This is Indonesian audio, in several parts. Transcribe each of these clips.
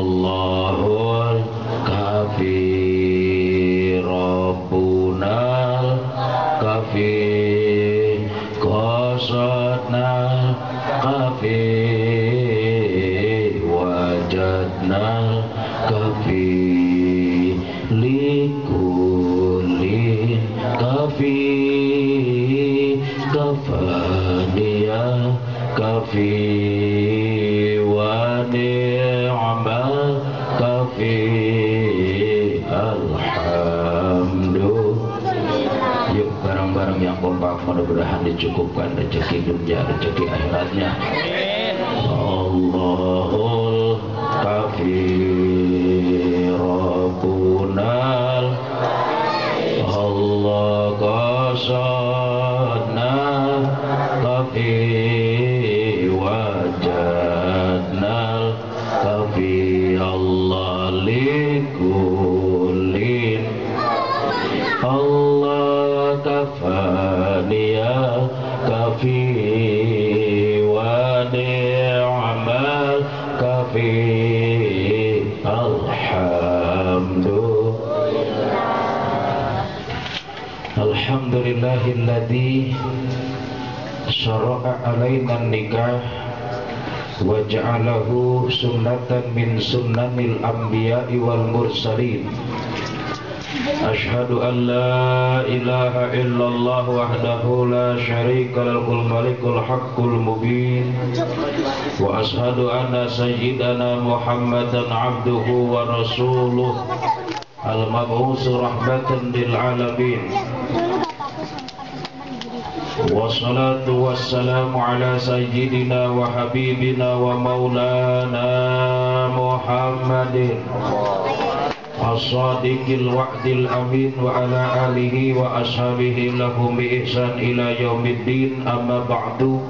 Allahul kafi Rabbunal kafi qasadnal kafi wajadnal kafi likulli kafi kafaniya kafi wa ni'mal kafi alhamdulillah. Yuk bareng-bareng yang kompak, mudah-mudahan dicukupkan rezeki dunia, rezeki akhiratnya. Allahul kafi Rabbunal Allah qasadna kafi wajadnal kafi Allah likulin Allah kafaniya kafi wa ni'mal kafi alhamdulillahilladzi syara'a alaina nikah wa ja'alahu sunnatan min sunnanil anbiya'i wal mursalin. Ashhadu an la ilaha illallah wahdahu la syarika lahul malikul haqqul mubin wa ashhadu anna sayyidana Muhammadan abduhu wa rasuluh al-mab'us rahmatan lil alamin. Wassalatu wassalamu ala sayyidina wa habibina wa maulana Muhammadin as-sadiqil wa'dil amin wa ala alihi wa ashabihi lahum bi ihsan ila yaumiddin, amma ba'du.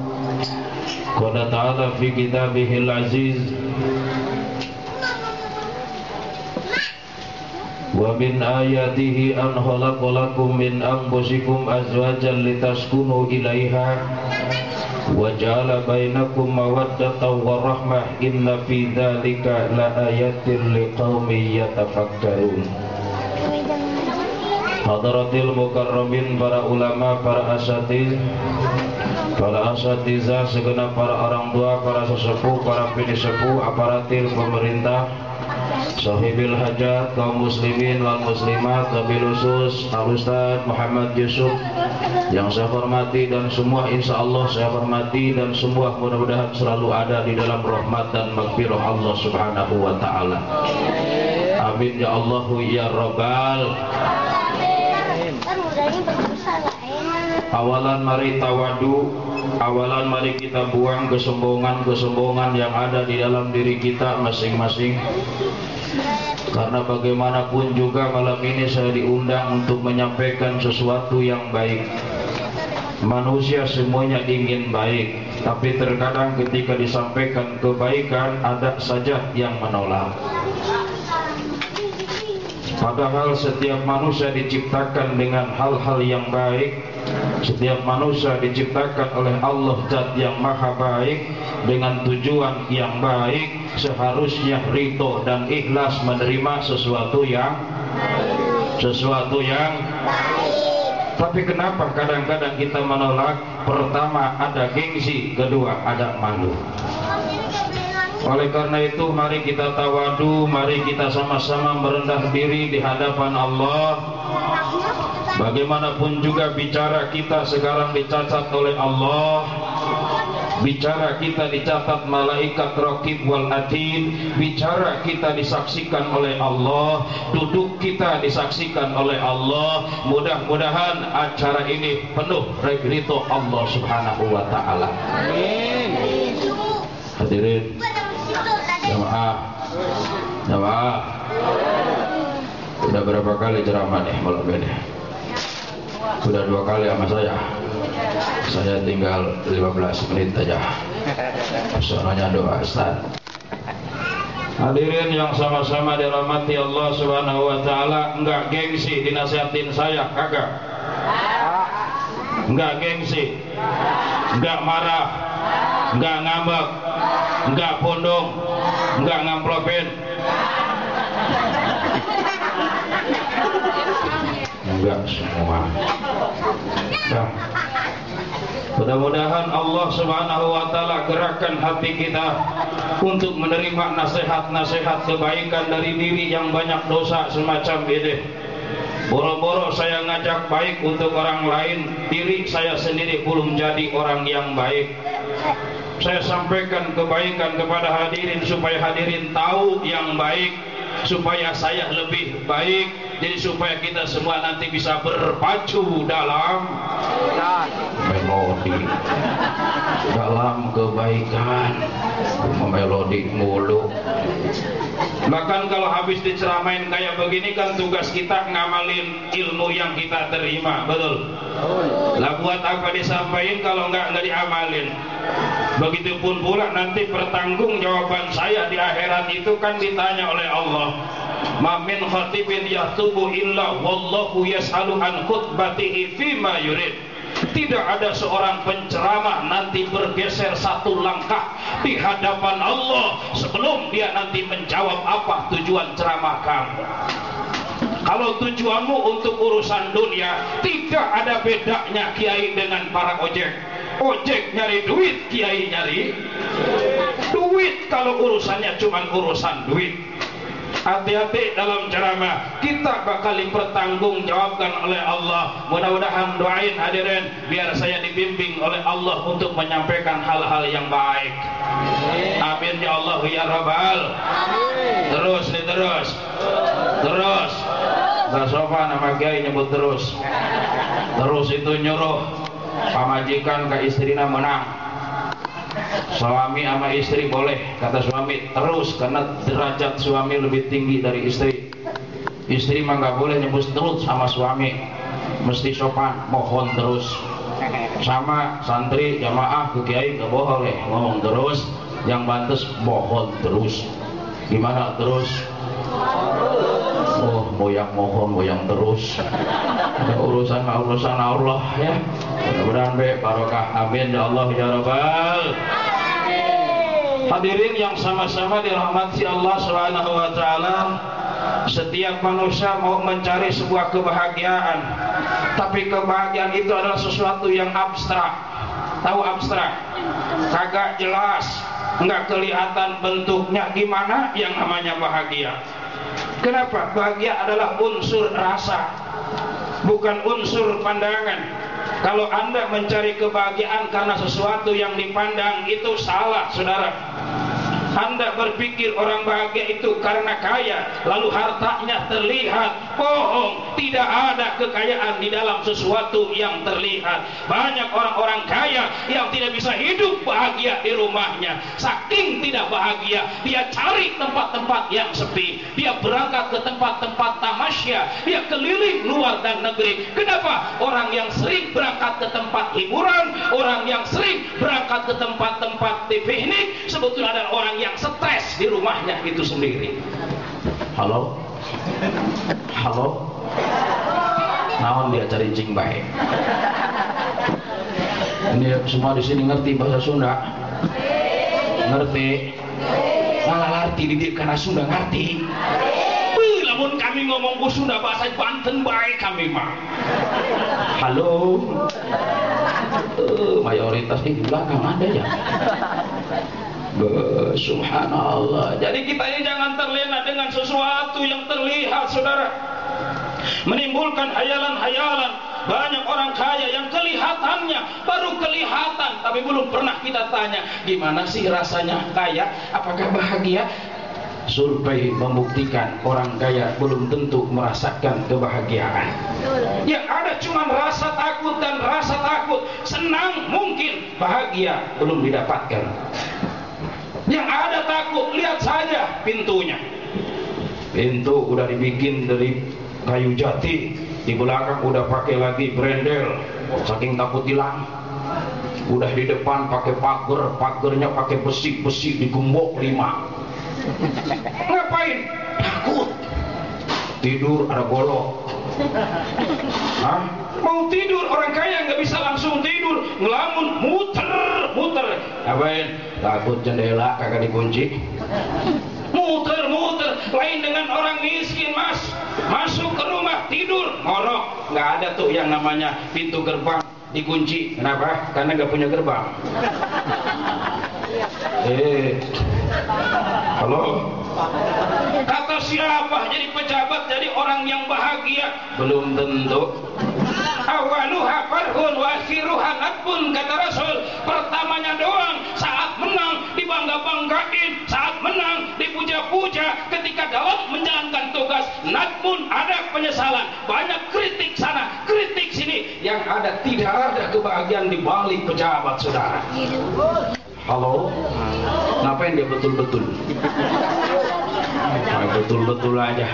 Qala ta'ala fi kitabihil aziz wa min ayatihi an khalaqalakum min anfusikum azwajan litaskunu ilaiha wa ja'ala bainakum mawaddatan wa rahmah inna fi dzalika laayatin liqaumin yatafakkarun. Hadratil mukarramin, para ulama, para asatidzah, segenap para orang tua, para sesepuh, para pinisepuh, aparatur pemerintah, sahibil hajat, kaum muslimin wal muslimat, wabil khusus Al-Ustaz Muhammad Yusuf yang saya hormati dan semua insyaallah saya hormati, dan semua mudah-mudahan selalu ada di dalam rahmat dan maghfirah Allah Subhanahu wa taala. Amin ya Allah ya Rabbal. Awalan mari tawadu, awalan mari kita buang kesombongan-kesombongan yang ada di dalam diri kita masing-masing. Karena bagaimanapun juga malam ini saya diundang untuk menyampaikan sesuatu yang baik. Manusia semuanya ingin baik, tapi terkadang ketika disampaikan kebaikan ada saja yang menolak. Padahal setiap manusia diciptakan dengan hal-hal yang baik. Setiap manusia diciptakan oleh Allah Zat yang maha baik dengan tujuan yang baik. Seharusnya ridho dan ikhlas menerima sesuatu yang baik. Tapi kenapa kadang-kadang kita menolak? Pertama ada gengsi, kedua ada malu. Oleh karena itu mari kita tawadu, mari kita sama-sama merendah diri di hadapan Allah. Bagaimanapun juga bicara kita sekarang dicatat oleh Allah. Bicara kita dicatat malaikat raqib wal atid. Bicara kita disaksikan oleh Allah. Duduk kita disaksikan oleh Allah. Mudah-mudahan acara ini penuh ridho Allah Subhanahu wa taala. Amin. Hadirin jamaah, udah berapa kali ceramah nih malam ini? Sudah 2 kali sama saya tinggal 15 menit aja. Soalnya doa Ustaz. Hadirin yang sama-sama dirahmati Allah Subhanahu wa taala, enggak gengsi dinasihatin saya, kagak? Enggak gengsi, enggak marah, enggak ngambek, enggak pondong, Enggak ngamplopin? Enggak semua. Nah, mudah-mudahan Allah Subhanahu wa taala gerakkan hati kita untuk menerima nasihat-nasihat kebaikan dari diri yang banyak dosa semacam ini. Boro-boro saya ngajak baik untuk orang lain, diri saya sendiri belum jadi orang yang baik. Saya sampaikan kebaikan kepada hadirin supaya hadirin tahu yang baik, supaya saya lebih baik, jadi supaya kita semua nanti bisa berpacu dalam melodi, dalam kebaikan. Melodi mulu. Bahkan kalau habis diceramain kayak begini kan tugas kita ngamalin ilmu yang kita terima, betul? Lah buat apa disampaikan kalau nggak diamalin? Begitupun pula nanti pertanggungjawaban saya di akhirat itu kan ditanya oleh Allah. Ma min khatibin yahtubu illa wallahu yas'alu an khutbatihi fima yurid. Tidak ada seorang penceramah nanti bergeser satu langkah di hadapan Allah sebelum dia nanti menjawab apa tujuan ceramah kamu. Kalau tujuanmu untuk urusan dunia, tidak ada bedanya kiai dengan para ojek. Ojek nyari duit, kiai nyari duit. Kalau urusannya cuma urusan duit. Hati-hati dalam ceramah, kita bakal dipertanggungjawabkan oleh Allah. Mudah-mudahan doain hadirin biar saya dibimbing oleh Allah untuk menyampaikan hal-hal yang baik. Amin ya Allah ya Rabbal. Terus nih terus. Gak sopan nama kiai nyebut terus. Terus itu nyuruh pamajikan ke istrinya menang. Suami sama istri boleh, kata suami terus, karena derajat suami lebih tinggi dari istri. Istri mah nggak boleh nyebut terus sama suami, mesti sopan, mohon terus. Sama santri jamaah ke kiai nggak boleh ngomong terus, yang pantas mohon terus. Gimana terus? Oh, moyang mohon, moyang terus. Urusan Allah ya. Mudah-mudahan barokah. Amin ya Allah ya Rabbal. Hadirin yang sama-sama dirahmati Allah Subhanahu wa taala. Setiap manusia mau mencari sebuah kebahagiaan, tapi kebahagiaan itu adalah sesuatu yang abstrak. Tahu abstrak? Kagak jelas, enggak kelihatan bentuknya gimana yang namanya bahagia. Kenapa? Bahagia adalah unsur rasa, bukan unsur pandangan. Kalau Anda mencari kebahagiaan karena sesuatu yang dipandang, itu salah, saudara. Anda berpikir orang bahagia itu karena kaya, lalu hartanya terlihat. Bohong, tidak ada kekayaan di dalam sesuatu yang terlihat. Banyak orang-orang kaya yang tidak bisa hidup bahagia di rumahnya. Saking tidak bahagia, dia cari tempat-tempat yang sepi. Dia berangkat ke tempat-tempat tamasya, dia keliling luar dan negeri. Kenapa? Orang yang sering berangkat ke tempat hiburan, orang yang sering berangkat ke tempat-tempat piknik, sebetulnya ada orang yang stres di rumahnya itu sendiri. Halo? Naon dia cari cing baik. Ini semua di sini ngerti bahasa Sunda? Ngerti? Malah ngerti didik karena Sunda ngerti. Lamun kami ngomong ku Sunda bahasa Banten baik kami mah. Halo? Mayoritas di belakang ada ya. Subhanallah. Jadi kita ini jangan terlena dengan sesuatu yang terlihat, saudara. Menimbulkan hayalan-hayalan. Banyak orang kaya yang kelihatannya baru kelihatan, tapi belum pernah kita tanya gimana sih rasanya kaya, apakah bahagia. Survei membuktikan orang kaya belum tentu merasakan kebahagiaan. Yang ada cuma rasa takut dan rasa takut. Senang mungkin, bahagia belum didapatkan. Yang ada takut, lihat saja pintunya. Pintu udah dibikin dari kayu jati, di belakang udah pakai lagi brendel, saking takut hilang. Udah di depan pakai pagar, pagarnya pakai besi-besi digembok 5. Ngapain? Takut. Tidur ada golok. Hah? Mau tidur, orang kaya nggak bisa langsung tidur, ngelamun muter. Ngapain? Takut jendela kagak dikunci. Muter-muter. Lain dengan orang miskin, Mas. Masuk ke rumah tidur ngorok. Nggak ada tuh yang namanya pintu gerbang dikunci. Kenapa? Karena nggak punya gerbang. Halo. Kata siapa jadi pejabat, jadi orang yang bahagia? Belum tentu. Awaluha farhun wa akhiruha nadbun, kata Rasul. Pertamanya doang, saat menang dibangga-banggain, saat menang dipuja-puja. Ketika dalam menjalankan tugas, nadbun, ada penyesalan. Banyak kritik sana, kritik sini. Yang ada tidak ada kebahagiaan di balik pejabat, saudara. Halo, ngapain dia betul-betul? Betul-betul aja.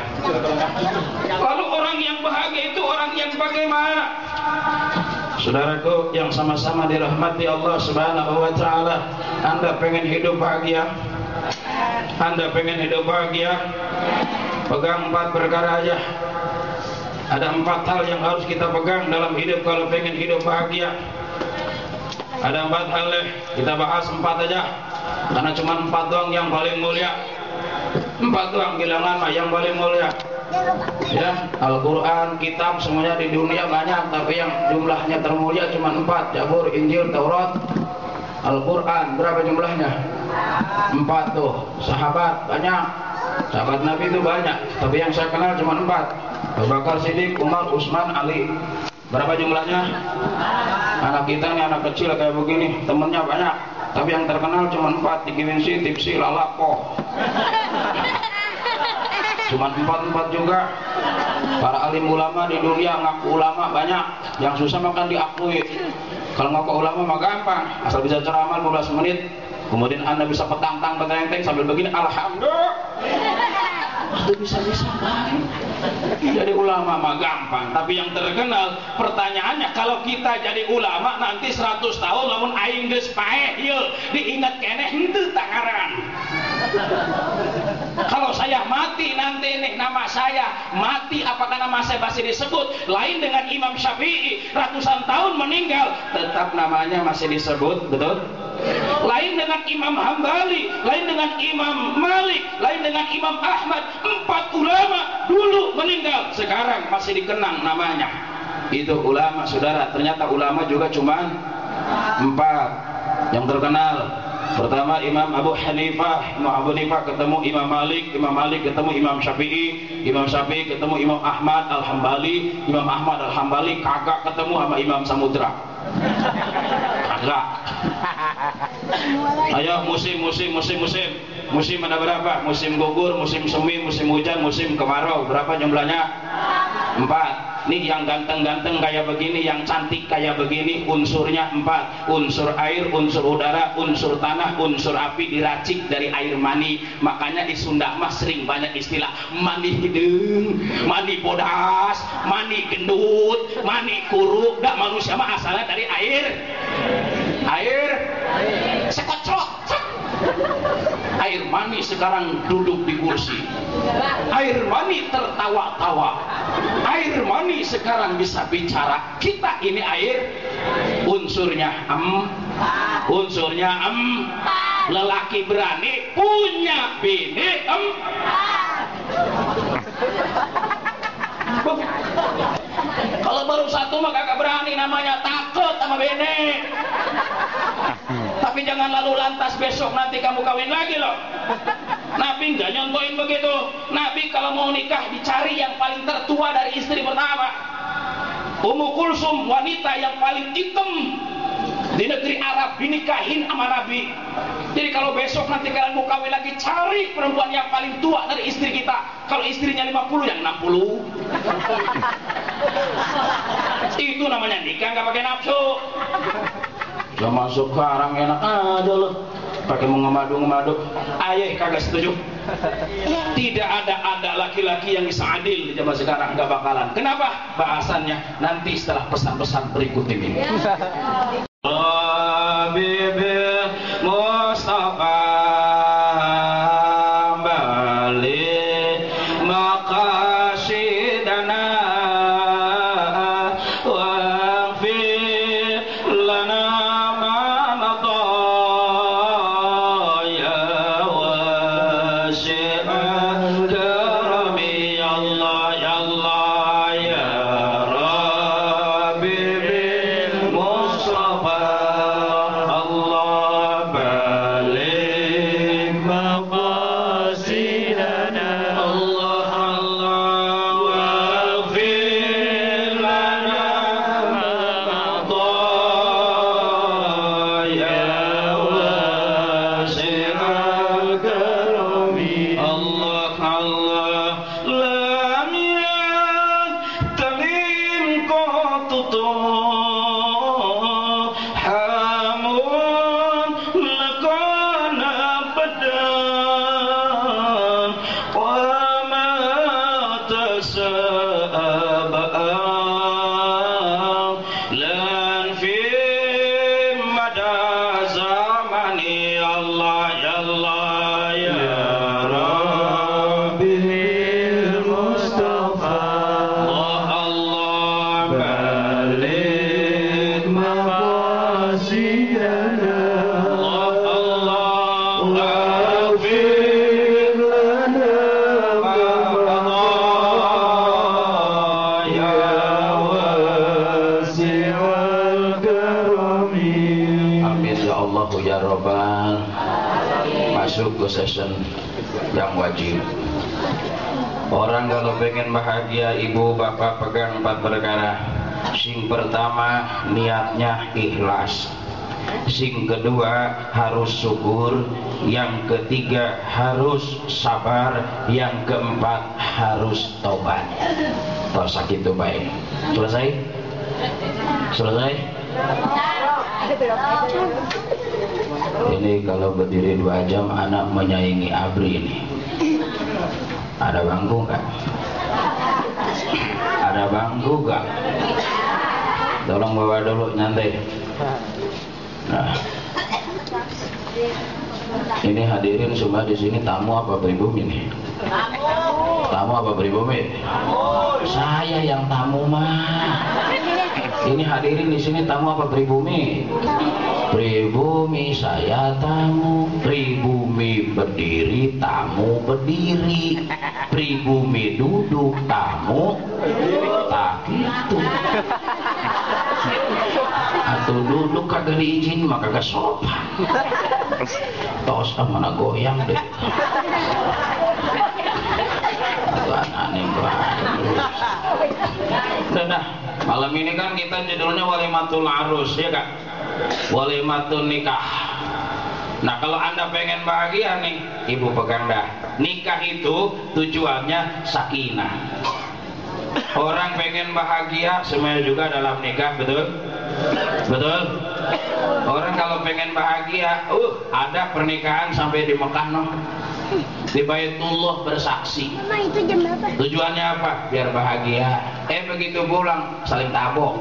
Lalu orang yang bahagia itu orang yang bagaimana? Saudaraku yang sama-sama dirahmati Allah Subhanahu wa taala, Anda pengen hidup bahagia? Anda pengen hidup bahagia? Pegang 4 perkara aja. Ada 4 hal yang harus kita pegang dalam hidup kalau pengen hidup bahagia. Ada 4 hal deh, kita bahas 4 aja. Karena cuma 4 doang yang paling mulia. 4 doang bilangan mah yang paling mulia. Ya, Al-Quran, kitab semuanya di dunia banyak, tapi yang jumlahnya termulia cuma 4. Zabur, Injil, Taurat, Al-Quran. Berapa jumlahnya? 4 tuh. Sahabat banyak, sahabat Nabi itu banyak, tapi yang saya kenal cuma 4. Abu Bakar, Siddiq, Umar, Utsman, Ali. Berapa jumlahnya? Anak kita nih anak kecil kayak begini, temennya banyak, tapi yang terkenal cuma 4. Dikiwinsi, tipsi, lalapo. Cuma 4 juga. Para alim ulama di dunia ngaku ulama banyak, yang susah makan diakui. Kalau ngaku ulama mah gampang, asal bisa ceramah 15 menit, kemudian Anda bisa petang-tang sambil begini, alhamdulillah. Itu bisa-bisa baik. Jadi ulama mah gampang, tapi yang terkenal, pertanyaannya kalau kita jadi ulama nanti 100 tahun lamun aing geus paeh ieu diingat keneh henteu tangaran. Kalau saya mati nanti nih, nama saya mati, apakah nama saya masih disebut? Lain dengan Imam Syafi'i, ratusan tahun meninggal, tetap namanya masih disebut, betul? Lain dengan Imam Hambali, lain dengan Imam Malik, lain dengan Imam Ahmad. 4 ulama dulu meninggal, sekarang masih dikenang namanya. Itu ulama, saudara. Ternyata ulama juga cuma 4 yang terkenal. Pertama Imam Abu Hanifah, Imam Abu Hanifah ketemu Imam Malik, Imam Malik ketemu Imam Syafi'i, Imam Syafi'i ketemu Imam Ahmad Al-Hambali, Imam Ahmad Al-Hambali kagak ketemu sama Imam Samudra. Kagak. Ayo musim ada berapa? Musim gugur, musim semi, musim hujan, musim kemarau. Berapa jumlahnya? 4. Nih yang ganteng-ganteng kayak begini, yang cantik kayak begini, unsurnya 4. Unsur air, unsur udara, unsur tanah, unsur api diracik dari air mani. Makanya di Sunda mah sering banyak istilah mani hidung, mani bodas, mani gendut, mani kuruk. Dak manusia mah asalnya dari air sekocok. Air mani sekarang duduk di kursi, air mani tertawa-tawa, air mani sekarang bisa bicara. Kita ini air, unsurnya lelaki berani punya bini 4. Kalau baru 1 mah kagak berani, namanya takut sama bini. Tapi jangan lalu lantas besok nanti kamu kawin lagi loh. Nabi nggak nyontoin begitu. Nabi kalau mau nikah dicari yang paling tertua dari istri pertama. Ummu Kulsum, wanita yang paling hitam di negeri Arab, dinikahin sama Nabi. Jadi kalau besok nanti kalian mau kawin lagi, cari perempuan yang paling tua dari istri kita. Kalau istrinya 50, yang 60. Itu namanya nikah nggak pakai nafsu. Zaman sekarang enak aja loh, pakai mengemadu-ngemadu. Ayah kagak setuju. Tidak ada laki-laki yang bisa adil di zaman sekarang, nggak bakalan. Kenapa? Bahasannya nanti setelah pesan-pesan berikut ini. Habib Mustafa balik maqasidana waghfir lana ma madha ya Session yang wajib. Orang kalau pengen bahagia, ibu bapak pegang 4 perkara. Sing pertama niatnya ikhlas, sing kedua harus syukur, yang ketiga harus sabar, yang keempat harus tobat. Kalau sakit itu baik. Selesai? Selesai? Ini kalau berdiri 2 jam anak menyaingi Abri ini. Ada bangku nggak? Ada bangku nggak? Tolong bawa dulu nyantai. Nah, ini hadirin semua di sini tamu apa pribumi nih? Tamu apa pribumi? Saya yang tamu mah. Ini hadirin di sini tamu apa pribumi? Pribumi, saya tamu. Pribumi berdiri, tamu berdiri. Pribumi duduk, tamu tak gitu. Atau duduk kagak diizin maka kagak sopan. Tos mana goyang deh. Aneh banget. Nah, malam ini kan kita judulnya walimatul arus, ya kak? Walimatul nikah. Nah, kalau anda pengen bahagia nih, ibu pegang dah. Nikah itu tujuannya sakinah. Orang pengen bahagia semuanya juga dalam nikah, betul? Betul? Orang kalau pengen bahagia, ada pernikahan sampai di Mekah noh. Di Baitullah bersaksi. Tujuannya apa? Biar bahagia. Begitu pulang saling tabok.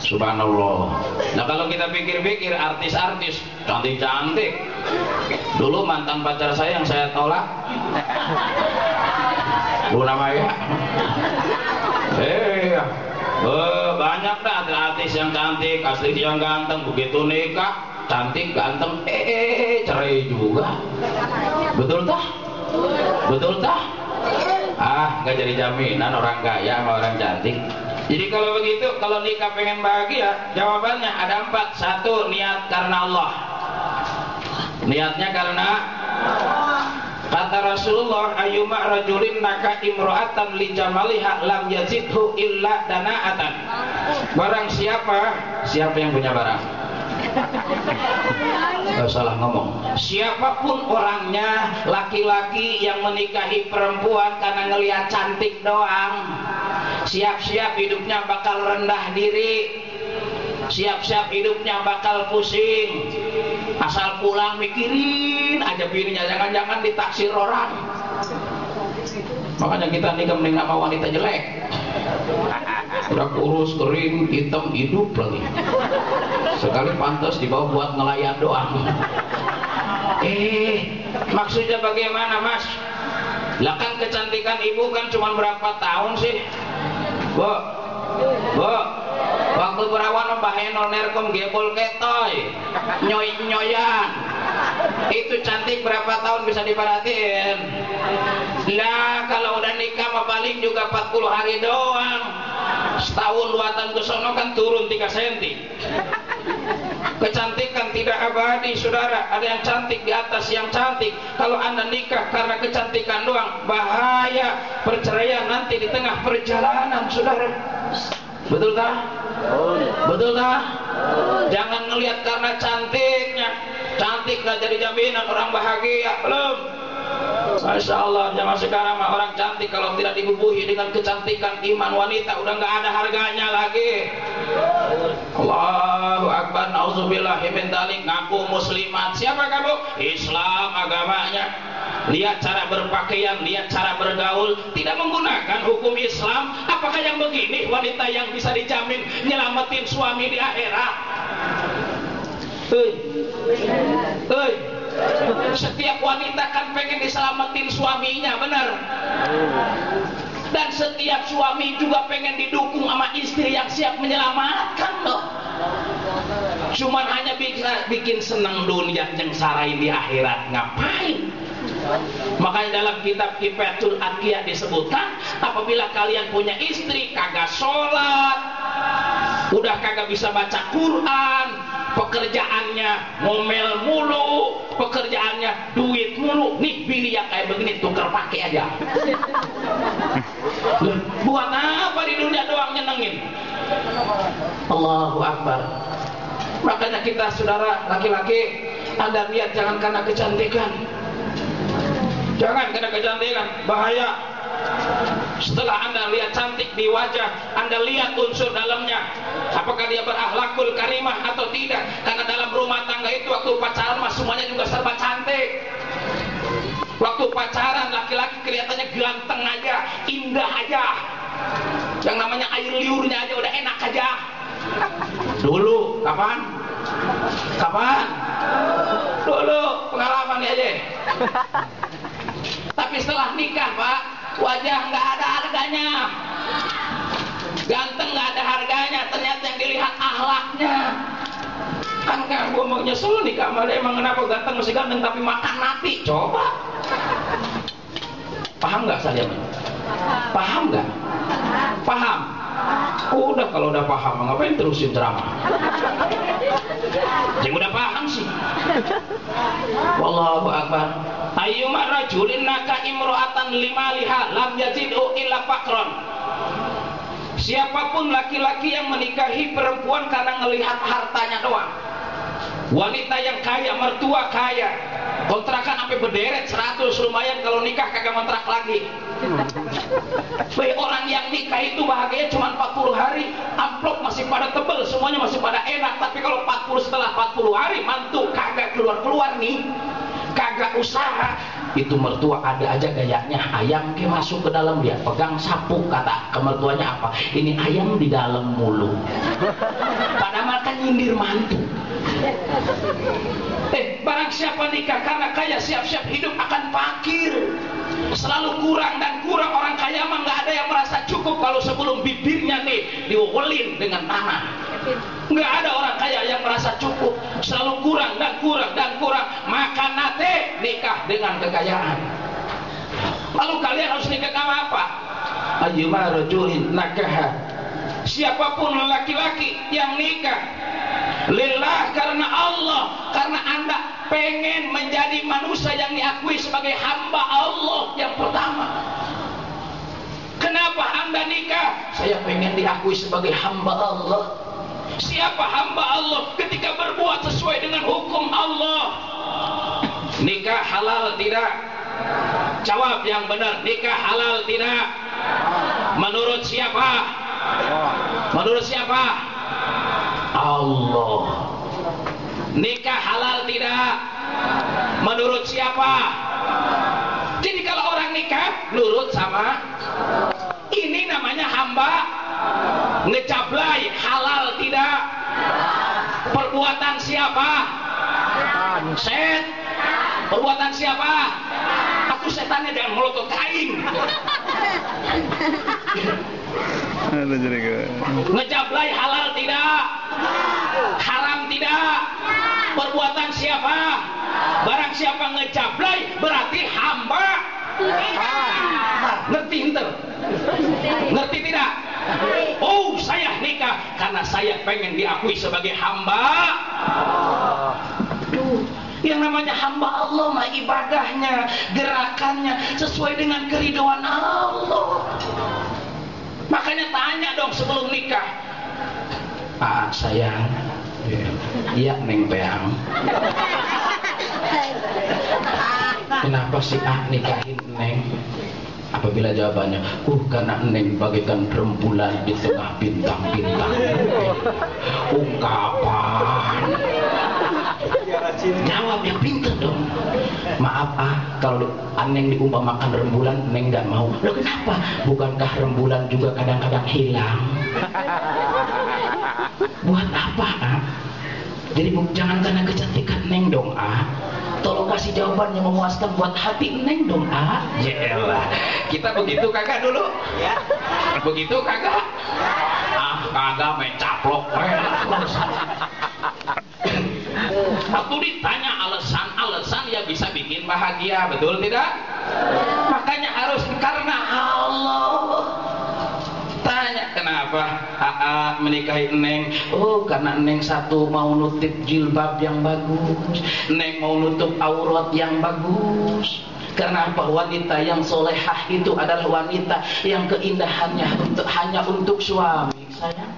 Subhanallah. Nah, kalau kita pikir-pikir, artis-artis cantik-cantik. Dulu mantan pacar saya yang saya tolak, Bu namanya. Banyak dah artis yang cantik, asli yang ganteng. Begitu nikah, cantik, ganteng, cerai juga. Betul tah? Betul tah? Nggak jadi jaminan orang kaya sama orang cantik. Jadi kalau begitu, kalau nikah pengen bahagia, jawabannya ada 4. 1, niat karena Allah. Niatnya karena kata Rasulullah, ayyuma rajulin naka imro'atan li jamaliha lam yazidhu illa dana'atan. Barang siapa yang punya barang? Salah ngomong. Siapapun orangnya, laki-laki yang menikahi perempuan karena ngelihat cantik doang, siap-siap hidupnya bakal rendah diri, siap-siap hidupnya bakal pusing. Asal pulang mikirin aja bininya, jangan-jangan ditaksir orang. Makanya kita nikah mending sama wanita jelek. Udah kurus, kering, hitam, hidup lagi. Sekali pantas dibawa buat ngelayan doang. Maksudnya bagaimana, Mas? Lah kan kecantikan ibu kan cuma berapa tahun sih? Bu, waktu perawan Mbah Henol nerkom gebol ketoy, nyoyan. Itu cantik berapa tahun bisa diperhatiin? Lah kalau udah nikah mah paling juga 40 hari doang. Setahun 2 tahun ke sono kan turun 3 cm. Kecantikan tidak abadi, saudara. Ada yang cantik di atas yang cantik. Kalau anda nikah karena kecantikan doang, bahaya perceraian nanti di tengah perjalanan, saudara. Betul tak? Betul tak? Jangan ngelihat karena cantiknya. Cantik gak jadi jaminan orang bahagia. Belum. Masya Allah, zaman sekarang mah orang cantik kalau tidak dibubuhi dengan kecantikan iman wanita udah nggak ada harganya lagi. Allahu Akbar, nauzubillahi min dzalik. Ngaku muslimat, siapa kamu? Islam agamanya. lihat cara berpakaian, lihat cara bergaul, tidak menggunakan hukum Islam. Apakah yang begini wanita yang bisa dijamin nyelamatin suami di akhirat? Setiap wanita kan pengen diselamatin suaminya, benar? Dan setiap suami juga pengen didukung sama istri yang siap menyelamatkan loh. Cuman hanya bisa bikin senang dunia, nyengsarain di akhirat, ngapain? Makanya dalam kitab Kifatul Aqiyah disebutkan, apabila kalian punya istri kagak sholat, udah kagak bisa baca Quran, pekerjaannya ngomel mulu, pekerjaannya duit mulu, nih bini yang kayak begini tuker pakai aja. Buat apa di dunia doang nyenengin? Allahu Akbar. Makanya kita saudara laki-laki, Anda lihat jangan karena kecantikan, jangan karena kecantikan, bahaya. Setelah Anda lihat cantik di wajah, Anda lihat unsur dalamnya, apakah dia berakhlakul karimah atau tidak. Karena dalam rumah tangga itu waktu pacaran mas semuanya juga serba cantik. Waktu pacaran laki-laki kelihatannya ganteng aja, indah aja, yang namanya air liurnya aja udah enak aja. Dulu kapan? Dulu pengalaman aja. Tapi setelah nikah Pak, wajah nggak ada harganya, ganteng nggak ada harganya. Ternyata yang dilihat akhlaknya. Kan gue mau nyesel nikah sama dia, emang kenapa ganteng masih ganteng tapi makan mati? Coba. Paham nggak saya? Paham nggak? Paham. Udah kalau udah paham ngapain terusin ceramah? Yang udah paham sih. Wallahu akbar. Ayyuma rajulin naka imro'atan limaliha lam yazidhu illa faqron. Siapapun laki-laki yang menikahi perempuan karena melihat hartanya doang. Wanita yang kaya, mertua kaya, kontrakan sampai berderet 100, lumayan kalau nikah kagak kontrak lagi. Baik, orang yang nikah itu bahagianya cuma 40 hari, amplop masih pada tebel, semuanya masih pada enak. Tapi kalau 40, setelah 40 hari mantu kagak keluar-keluar nih, kagak usaha, itu mertua ada aja gayanya. Ayam ke masuk ke dalam, dia pegang sapu, kata ke mertuanya apa? Ini ayam di dalam mulu. Padahal kan nyindir mantu. Barang siapa nikah karena kaya, siap-siap hidup akan fakir. Selalu kurang dan kurang. Orang kaya mah nggak ada yang merasa cukup kalau sebelum bibirnya nih diwelin dengan tanah. Nggak ada orang kaya yang merasa cukup. Selalu kurang dan kurang dan kurang. Maka nate nikah dengan kekayaan. Lalu kalian harus nikah sama apa? Ayyuma rajulin nakaha. Siapapun laki-laki yang nikah lillah, karena Allah, karena Anda pengen menjadi manusia yang diakui sebagai hamba Allah yang pertama. Kenapa Anda nikah? Saya pengen diakui sebagai hamba Allah. Siapa hamba Allah? Ketika berbuat sesuai dengan hukum Allah. Nikah halal tidak? Jawab yang benar. Nikah halal tidak? Menurut siapa? Menurut siapa? Allah. Nikah halal tidak? Menurut siapa? Jadi kalau orang nikah nurut sama ini namanya hamba. Ngecablai halal tidak? Perbuatan siapa? Set. Perbuatan siapa? Aku setannya, jangan melotot kain. Ngejablay halal tidak? Haram tidak? Perbuatan siapa? Barang siapa ngejablay berarti hamba. Ngerti enter? Ngerti tidak? Oh, saya nikah karena saya pengen diakui sebagai hamba. Yang namanya hamba Allah mah ibadahnya, gerakannya sesuai dengan keridhaan Allah. Makanya tanya dong sebelum nikah. Ah sayang, iya neng peang. Kenapa sih nikahin neng? Apabila jawabannya, karena neng bagaikan rembulan di tengah bintang-bintang. Ungkapan. Jawab yang pintar dong. Maaf kalau Neng diumpamakan rembulan, Neng nggak mau. Loh kenapa? Bukankah rembulan juga kadang-kadang hilang? Buat apa Jadi jangan karena kecantikan Neng dong tolong kasih jawaban yang memuaskan buat hati Neng dong Yaelah, kita begitu kagak dulu ya? Begitu kagak? Kagak main caplok. Waktu ditanya alasan ya bisa bikin bahagia, betul tidak? Makanya harus karena Allah. Tanya kenapa menikahi Neng? Oh karena Neng satu mau nutup jilbab yang bagus, Neng mau nutup aurat yang bagus. Karena apa? Wanita yang solehah itu adalah wanita yang keindahannya hanya untuk suami, sayang.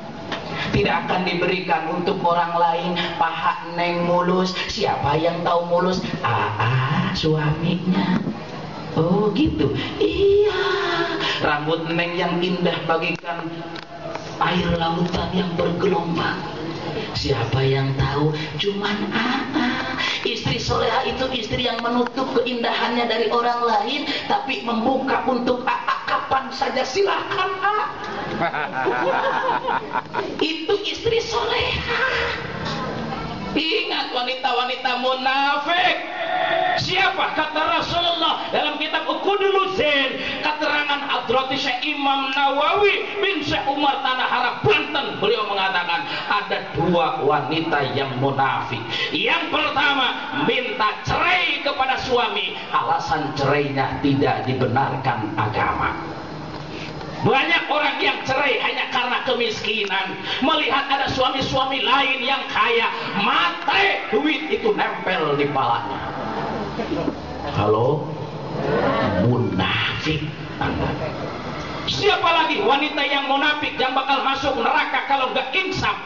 Tidak akan diberikan untuk orang lain. Paha Neng mulus, siapa yang tahu mulus? Suaminya. Oh gitu. Iya. Rambut Neng yang indah bagaikan air lautan yang bergelombang. Siapa yang tahu? Cuman Istri soleha itu istri yang menutup keindahannya dari orang lain, tapi membuka untuk kapan saja silakan Itu istri soleha. Ingat wanita-wanita munafik. Siapa? Kata Rasulullah dalam kitab Ukudul Zain, keterangan Hadrati Syekh Imam Nawawi bin Syekh Umar Tanah Harap Banten. Beliau mengatakan ada dua wanita yang munafik. Yang pertama, minta cerai kepada suami, alasan cerainya tidak dibenarkan agama. Banyak orang yang cerai hanya karena kemiskinan, melihat ada suami-suami lain yang kaya, mate duit itu nempel di palanya. Halo, munafik Anda. Siapa lagi wanita yang munafik yang bakal masuk neraka kalau nggak insaf?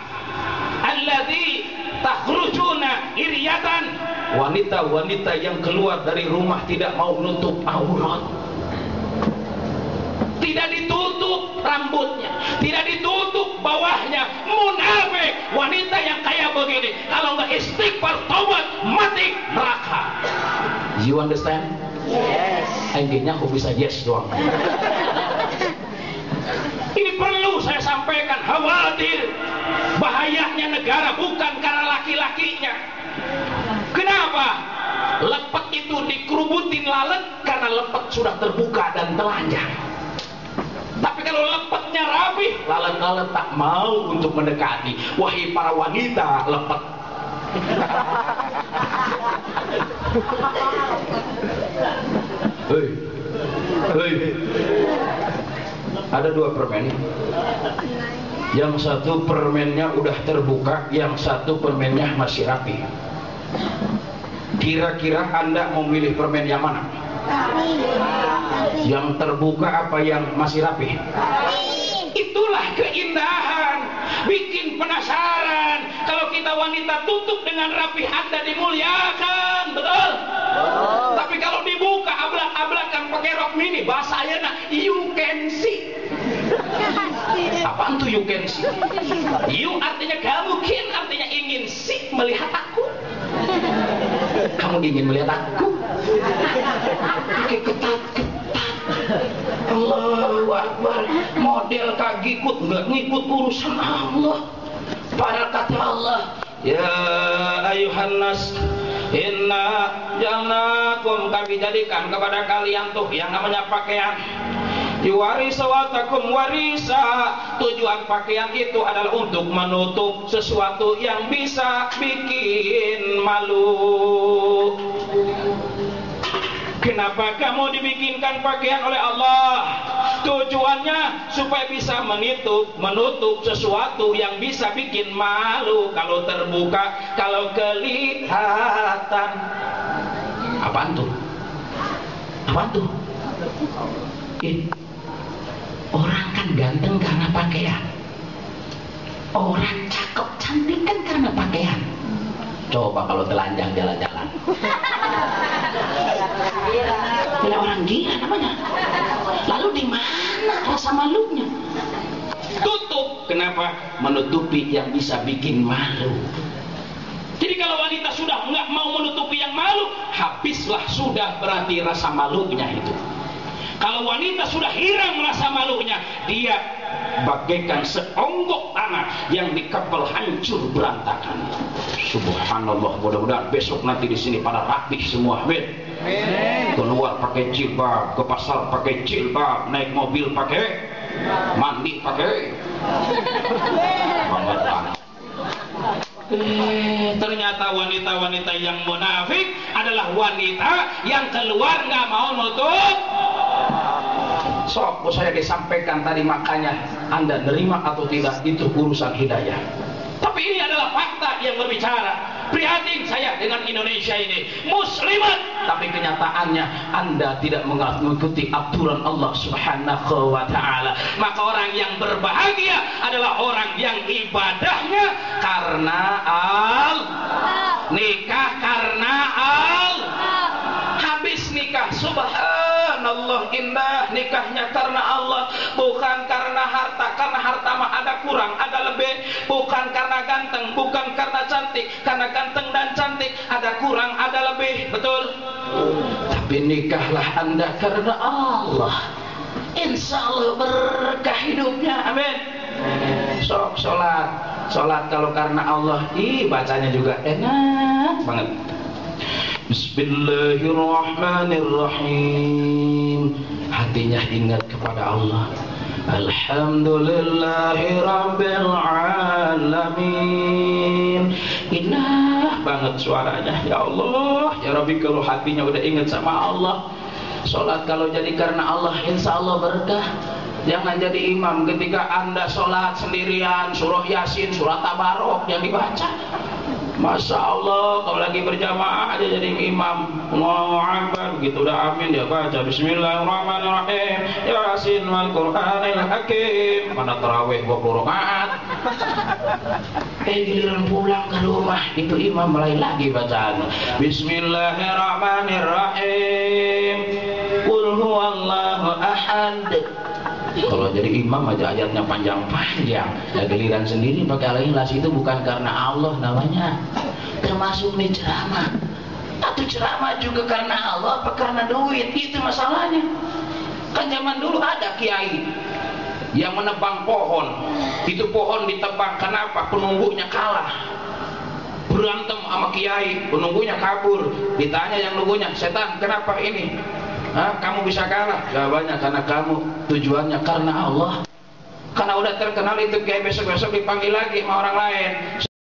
Alladzi takhrujuna iryatan, wanita-wanita yang keluar dari rumah tidak mau nutup aurat. Tidak ditutup rambutnya, tidak ditutup bawahnya. Munafik. Wanita yang kayak begini kalau nggak istighfar taubat mati neraka. You understand? Yes. Intinya aku bisa yes doang. Ini perlu saya sampaikan. Khawatir bahayanya negara bukan karena laki-lakinya. Kenapa? Lepet itu dikerubutin lalat karena lepet sudah terbuka dan telanjang. Tapi kalau lepetnya rapi, lalat-lalat tak mau untuk mendekati. Wahai para wanita lepet. Hei. Ada dua permen. Yang satu permennya udah terbuka, yang satu permennya masih rapi. Kira-kira Anda mau milih permen yang mana? Yang terbuka apa yang masih rapi? Itulah keindahan. Bikin penasaran. Kalau kita wanita tutup dengan rapi, Anda dimuliakan, betul? Tapi kalau dibuka ablak-ablakan pakai rok mini, bahasanya you can see. Apaan tuh you can see? You artinya kamu, can artinya ingin, see melihat aku. Kamu ingin melihat aku? Pakai ketat-ketat. Allahu Akbar. Model kagikut nggak ngikut urusan Allah. Padahal kata Allah, ya ayuhan nas, inna jalnakum, kami jadikan kepada kalian tuh yang namanya pakaian. Yuwarisawatakum warisa. Tujuan pakaian itu adalah untuk menutup sesuatu yang bisa bikin malu. Kenapa kamu dibikinkan pakaian oleh Allah? Tujuannya supaya bisa menutup sesuatu yang bisa bikin malu. Kalau terbuka, kalau kelihatan. Apaan tuh? Apaan tuh? Orang kan ganteng karena pakaian. Orang cakep cantik kan karena pakaian. Coba kalau telanjang jalan-jalan. Ya orang gila namanya. Lalu di mana rasa malunya? Tutup. Kenapa? Menutupi yang bisa bikin malu. Jadi kalau wanita sudah nggak mau menutupi yang malu, habislah sudah berarti rasa malunya itu. Kalau wanita sudah hilang rasa malunya, dia bagaikan seonggok tanah yang dikepel hancur berantakan. Subhanallah, mudah-mudahan besok nanti di sini pada rapi semua, amin. Keluar pakai jilbab, ke pasar pakai jilbab, naik mobil pakai, mandi pakai. Ternyata wanita-wanita yang munafik adalah wanita yang keluar nggak mau nutup. Sok, saya disampaikan tadi, makanya Anda nerima atau tidak itu urusan hidayah. Tapi ini adalah fakta yang berbicara. Prihatin saya dengan Indonesia ini, muslimat, tapi kenyataannya Anda tidak mengikuti aturan Allah Subhanahu wa Ta'ala. Maka orang yang berbahagia adalah orang yang ibadahnya karena nikah karena habis nikah, subhanallah, indah nikahnya karena Allah, bukan karena harta. Karena harta mah ada kurang, ada lebih. Bukan karena ganteng, bukan karena cantik. Karena ganteng dan cantik ada kurang, ada lebih, betul. Tapi nikahlah Anda karena Allah, insya Allah berkah hidupnya, amin. Sok sholat kalau karena Allah, bacanya juga enak banget. Bismillahirrahmanirrahim. Hatinya ingat kepada Allah. Alhamdulillahi Rabbil Alamin. Indah banget suaranya. Ya Allah, ya Rabbi, kalau hatinya udah ingat sama Allah, sholat kalau jadi karena Allah, insya Allah berkah. Jangan jadi imam ketika Anda sholat sendirian, surah Yasin, surah Tabarok yang dibaca. Masya Allah, kalau lagi berjamaah aja jadi imam, Allahu Akbar, begitu udah amin dia baca Bismillahirrahmanirrahim, Yasin wal Qur'anil Hakim. Mana tarawih 20 rakaat. Giliran pulang ke rumah, itu imam mulai lagi bacaan Bismillahirrahmanirrahim, Qul huwallahu ahad. Kalau jadi imam aja ayatnya panjang-panjang, ya giliran sendiri pakai al-ikhlas, itu bukan karena Allah namanya. Termasuk nih ceramah, atau ceramah juga karena Allah apa karena duit, itu masalahnya. Kan zaman dulu ada kiai yang menebang pohon, itu pohon ditebang, kenapa? Penunggunya kalah, berantem sama kiai, penunggunya kabur. Ditanya yang nunggunya, setan kenapa ini? Kamu bisa kalah? Jawabannya karena kamu tujuannya karena Allah. Karena udah terkenal itu kayak besok-besok dipanggil lagi sama orang lain.